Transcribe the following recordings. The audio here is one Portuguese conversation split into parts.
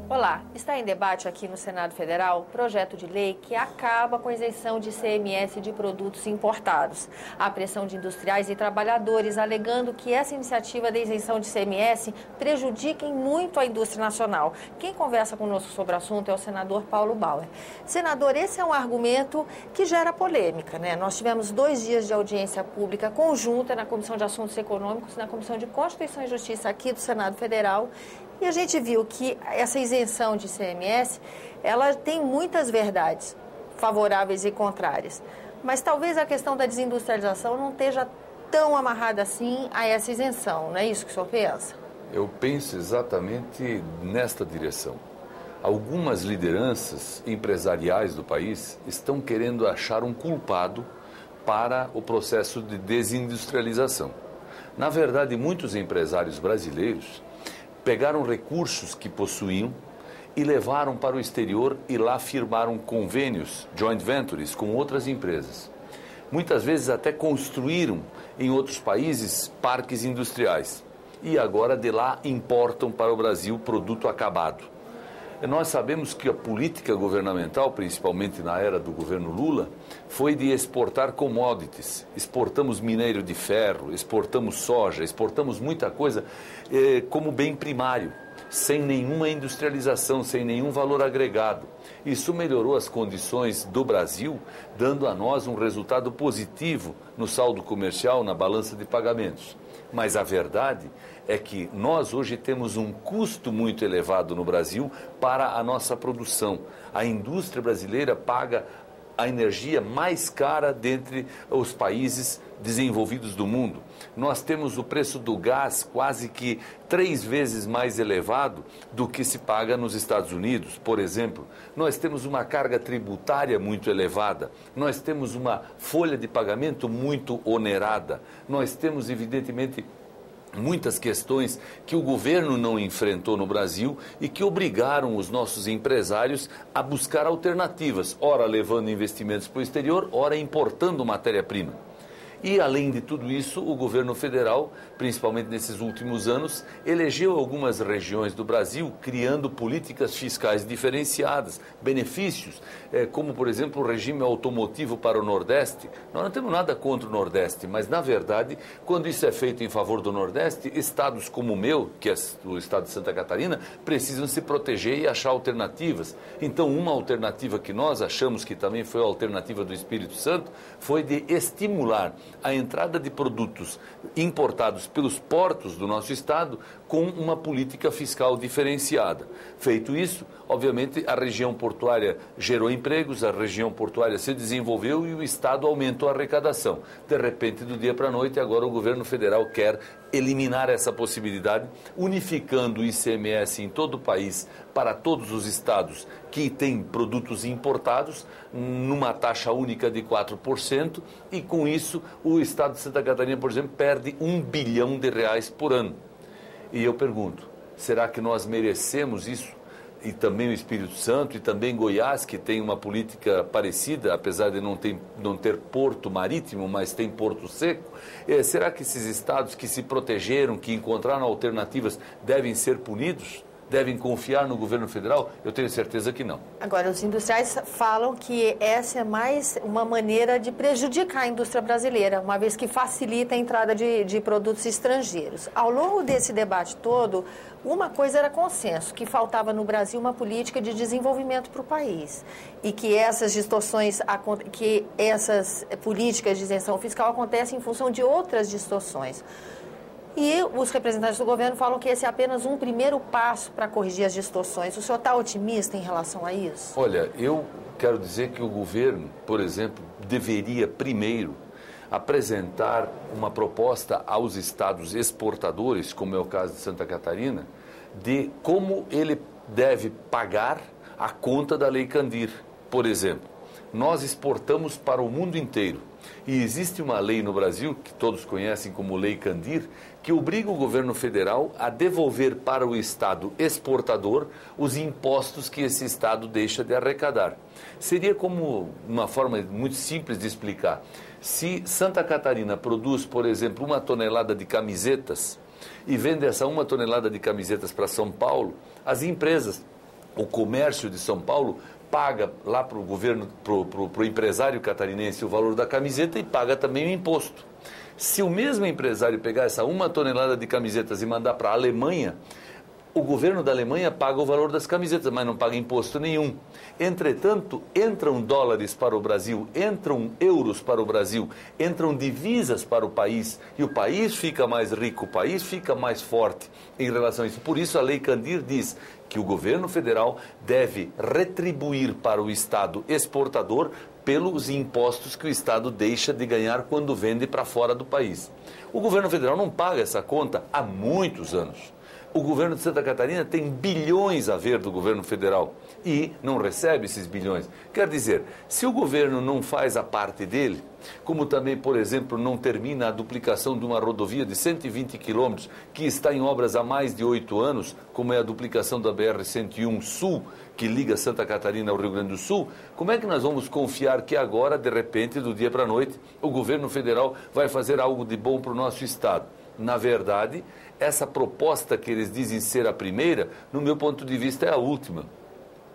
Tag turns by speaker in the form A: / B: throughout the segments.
A: Olá, está em debate aqui no Senado Federal o projeto de lei que acaba com a isenção de ICMS de produtos importados. Há pressão de industriais e trabalhadores alegando que essa iniciativa da isenção de ICMS prejudica muito a indústria nacional. Quem conversa conosco sobre o assunto é o senador Paulo Bauer. Senador, esse é um argumento que gera polêmica, né? Nós tivemos 2 dias de audiência pública conjunta na Comissão de Assuntos Econômicos e na Comissão de Constituição e Justiça aqui do Senado Federal. E a gente viu que essa isenção de ICMS, ela tem muitas verdades favoráveis e contrárias. Mas talvez a questão da desindustrialização não esteja tão amarrada assim a essa isenção, não é isso que o senhor pensa?
B: Eu penso exatamente nesta direção. Algumas lideranças empresariais do país estão querendo achar um culpado para o processo de desindustrialização. Na verdade, muitos empresários brasileiros pegaram recursos que possuíam e levaram para o exterior e lá firmaram convênios, joint ventures, com outras empresas. Muitas vezes até construíram em outros países parques industriais e agora de lá importam para o Brasil produto acabado. Nós sabemos que a política governamental, principalmente na era do governo Lula, foi de exportar commodities. Exportamos minério de ferro, exportamos soja, exportamos muita coisa como bem primário, sem nenhuma industrialização, sem nenhum valor agregado. Isso melhorou as condições do Brasil, dando a nós um resultado positivo no saldo comercial, na balança de pagamentos. Mas a verdade é que nós hoje temos um custo muito elevado no Brasil para a nossa produção. A indústria brasileira paga a energia mais cara dentre os países desenvolvidos do mundo. Nós temos o preço do gás quase que 3 vezes mais elevado do que se paga nos Estados Unidos, por exemplo. Nós temos uma carga tributária muito elevada, nós temos uma folha de pagamento muito onerada, nós temos, evidentemente, muitas questões que o governo não enfrentou no Brasil e que obrigaram os nossos empresários a buscar alternativas, ora levando investimentos para o exterior, ora importando matéria-prima. E, além de tudo isso, o governo federal, principalmente nesses últimos anos, elegeu algumas regiões do Brasil, criando políticas fiscais diferenciadas, benefícios, como, por exemplo, o regime automotivo para o Nordeste. Nós não temos nada contra o Nordeste, mas, na verdade, quando isso é feito em favor do Nordeste, estados como o meu, que é o estado de Santa Catarina, precisam se proteger e achar alternativas. Então, uma alternativa que nós achamos que também foi a alternativa do Espírito Santo, foi de estimular a entrada de produtos importados pelos portos do nosso estado com uma política fiscal diferenciada. Feito isso, obviamente, a região portuária gerou empregos, a região portuária se desenvolveu e o estado aumentou a arrecadação. De repente, do dia para a noite, agora o governo federal quer eliminar essa possibilidade, unificando o ICMS em todo o país para todos os estados que têm produtos importados, numa taxa única de 4%, e com isso o estado de Santa Catarina, por exemplo, perde R$1 bilhão por ano. E eu pergunto, será que nós merecemos isso? E também o Espírito Santo, e também Goiás, que tem uma política parecida, apesar de não ter porto marítimo, mas tem porto seco. Será que esses estados que se protegeram, que encontraram alternativas, devem ser punidos? Devem confiar no governo federal? Eu tenho certeza que não.
A: Agora, os industriais falam que essa é mais uma maneira de prejudicar a indústria brasileira, uma vez que facilita a entrada de produtos estrangeiros. Ao longo desse debate todo, uma coisa era consenso, que faltava no Brasil uma política de desenvolvimento para o país e que essas distorções, que essas políticas de isenção fiscal acontecem em função de outras distorções. E os representantes do governo falam que esse é apenas um primeiro passo para corrigir as distorções. O senhor está otimista em relação a isso?
B: Olha, eu quero dizer que o governo, por exemplo, deveria primeiro apresentar uma proposta aos estados exportadores, como é o caso de Santa Catarina, de como ele deve pagar a conta da Lei Candir. Por exemplo, nós exportamos para o mundo inteiro. E existe uma lei no Brasil, que todos conhecem como Lei Candir, que obriga o governo federal a devolver para o estado exportador os impostos que esse estado deixa de arrecadar. Seria como uma forma muito simples de explicar. Se Santa Catarina produz, por exemplo, 1 tonelada de camisetas e vende essa 1 tonelada de camisetas para São Paulo, as empresas o comércio de São Paulo paga lá para o governo, para o empresário catarinense o valor da camiseta e paga também o imposto. Se o mesmo empresário pegar essa 1 tonelada de camisetas e mandar para a Alemanha, o governo da Alemanha paga o valor das camisetas, mas não paga imposto nenhum. Entretanto, entram dólares para o Brasil, entram euros para o Brasil, entram divisas para o país, e o país fica mais rico, o país fica mais forte em relação a isso. Por isso a Lei Candir diz que o governo federal deve retribuir para o Estado exportador pelos impostos que o Estado deixa de ganhar quando vende para fora do país. O governo federal não paga essa conta há muitos anos. O governo de Santa Catarina tem bilhões a ver do governo federal e não recebe esses bilhões. Quer dizer, se o governo não faz a parte dele, como também, por exemplo, não termina a duplicação de uma rodovia de 120 quilômetros que está em obras há mais de 8 anos, como é a duplicação da BR-101 Sul, que liga Santa Catarina ao Rio Grande do Sul, como é que nós vamos confiar que agora, de repente, do dia para a noite, o governo federal vai fazer algo de bom para o nosso Estado? Na verdade, essa proposta que eles dizem ser a primeira, no meu ponto de vista, é a última.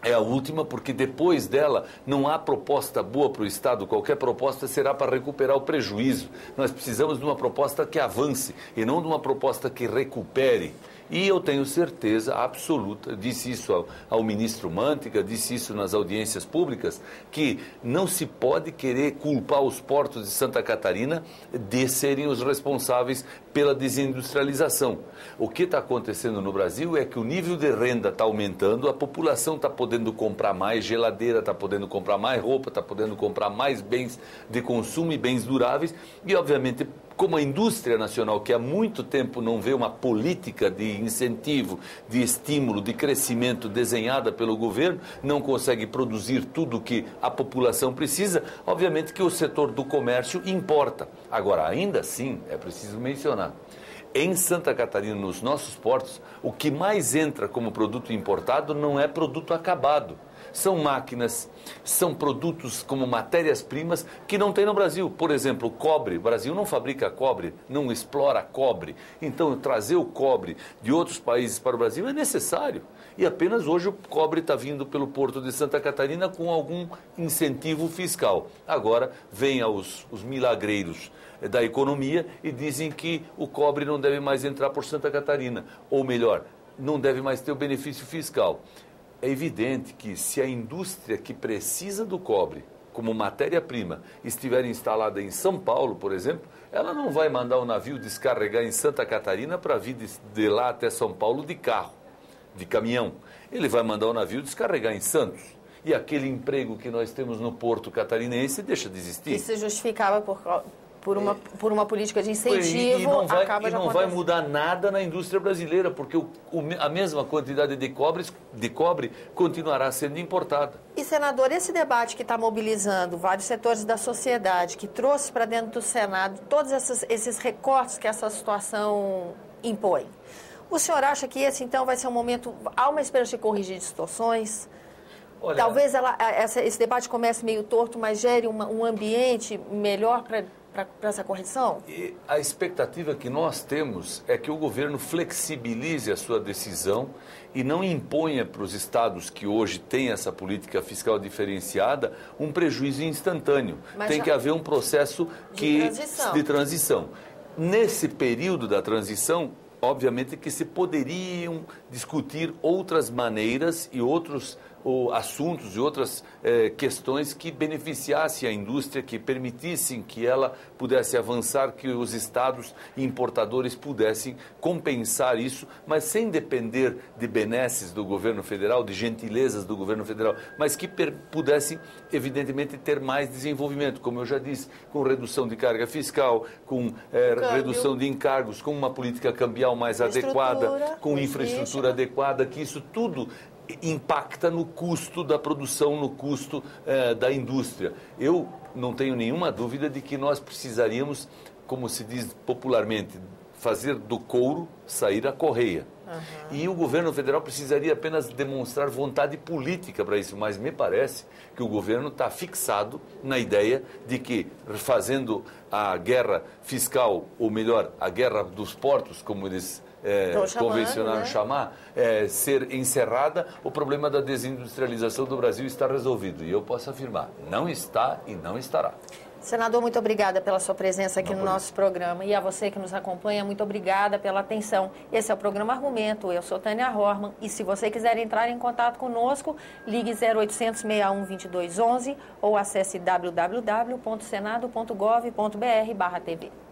B: É a última porque depois dela não há proposta boa para o Estado. Qualquer proposta será para recuperar o prejuízo. Nós precisamos de uma proposta que avance e não de uma proposta que recupere. E eu tenho certeza absoluta, disse isso ao ministro Mantega, disse isso nas audiências públicas, que não se pode querer culpar os portos de Santa Catarina de serem os responsáveis pela desindustrialização. O que está acontecendo no Brasil é que o nível de renda está aumentando, a população está podendo comprar mais geladeira, está podendo comprar mais roupa, está podendo comprar mais bens de consumo e bens duráveis e, obviamente, como a indústria nacional, que há muito tempo não vê uma política de incentivo, de estímulo, de crescimento desenhada pelo governo, não consegue produzir tudo o que a população precisa, obviamente que o setor do comércio importa. Agora, ainda assim, é preciso mencionar, em Santa Catarina, nos nossos portos, o que mais entra como produto importado não é produto acabado. São máquinas, são produtos como matérias-primas que não tem no Brasil. Por exemplo, cobre. O Brasil não fabrica cobre, não explora cobre. Então, trazer o cobre de outros países para o Brasil é necessário. E apenas hoje o cobre está vindo pelo Porto de Santa Catarina com algum incentivo fiscal. Agora, vêm os milagreiros da economia e dizem que o cobre não deve mais entrar por Santa Catarina. Ou melhor, não deve mais ter o benefício fiscal. É evidente que se a indústria que precisa do cobre como matéria-prima estiver instalada em São Paulo, por exemplo, ela não vai mandar o navio descarregar em Santa Catarina para vir de lá até São Paulo de carro, de caminhão. Ele vai mandar o navio descarregar em Santos. E aquele emprego que nós temos no porto catarinense deixa de existir.
A: Isso justificava por uma política de incentivo,
B: e não vai mudar nada na indústria brasileira, porque a mesma quantidade de cobre continuará sendo importada.
A: E, senador, esse debate que está mobilizando vários setores da sociedade, que trouxe para dentro do Senado todos esses recortes que essa situação impõe, o senhor acha que esse, então, vai ser um momento, há uma esperança de corrigir distorções? Olha, talvez esse debate comece meio torto, mas gere um ambiente melhor para essa correção?
B: E a expectativa que nós temos é que o governo flexibilize a sua decisão e não imponha para os estados que hoje têm essa política fiscal diferenciada um prejuízo instantâneo. Tem que haver um processo de transição. Nesse período da transição, obviamente que se poderiam discutir outras maneiras e outros assuntos e outras questões que beneficiassem a indústria, que permitissem que ela pudesse avançar, que os estados importadores pudessem compensar isso, mas sem depender de benesses do governo federal, de gentilezas do governo federal, mas que pudessem, evidentemente, ter mais desenvolvimento, como eu já disse, com redução de carga fiscal, com redução de encargos, com uma política cambial mais adequada, com infraestrutura adequada, que isso tudo impacta no custo da produção, no custo da indústria. Eu não tenho nenhuma dúvida de que nós precisaríamos, como se diz popularmente, fazer do couro sair a correia. Uhum. E o governo federal precisaria apenas demonstrar vontade política para isso, mas me parece que o governo está fixado na ideia de que, fazendo a guerra fiscal, ou melhor, a guerra dos portos, como eles convencionaram,
A: né?
B: chamar, ser encerrada, o problema da desindustrialização do Brasil está resolvido. E eu posso afirmar, não está e não estará.
A: Senador, muito obrigada pela sua presença aqui no nosso programa. E a você que nos acompanha, muito obrigada pela atenção. Esse é o programa Argumento. Eu sou Tânia Horman. E se você quiser entrar em contato conosco, ligue 0800 61 2211 ou acesse www.senado.gov.br/TV.